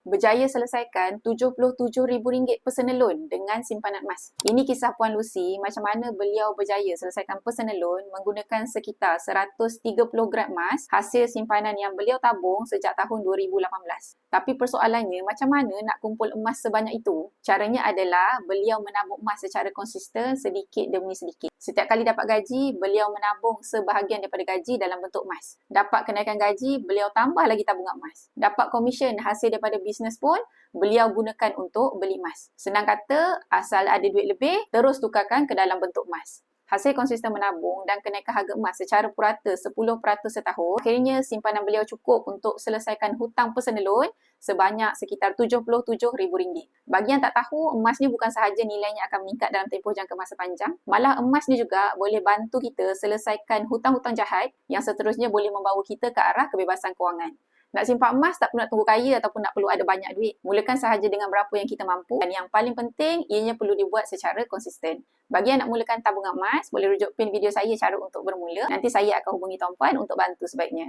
berjaya selesaikan RM77,000 personal loan dengan simpanan emas. Ini kisah Puan Lucy macam mana beliau berjaya selesaikan personal loan menggunakan sekitar 130 gram emas hasil simpanan yang beliau tabung sejak tahun 2018. Tapi persoalannya, macam mana nak kumpul emas sebanyak itu? Caranya adalah beliau menabung emas secara konsisten sedikit demi sedikit. Setiap kali dapat gaji, beliau menabung sebahagian daripada gaji dalam bentuk emas. Dapat kenaikan gaji, beliau tambah lagi tabungan emas. Dapat komisen hasil daripada bisnes pun, beliau gunakan untuk beli emas. Senang kata, asal ada duit lebih, terus tukarkan ke dalam bentuk emas. Hasil konsisten menabung dan kenaikan harga emas secara purata 10% setahun, akhirnya simpanan beliau cukup untuk selesaikan hutang personal loan sebanyak sekitar RM77,000. Bagi yang tak tahu, emas ni bukan sahaja nilainya akan meningkat dalam tempoh jangka masa panjang, malah emas ni juga boleh bantu kita selesaikan hutang-hutang jahat yang seterusnya boleh membawa kita ke arah kebebasan kewangan. Nak simpan emas tak perlu nak tunggu kaya ataupun nak perlu ada banyak duit. Mulakan sahaja dengan berapa yang kita mampu dan yang paling penting ianya perlu dibuat secara konsisten. Bagi yang nak mulakan tabungan emas, boleh rujuk pin video saya cara untuk bermula. Nanti saya akan hubungi tuan puan untuk bantu sebaiknya.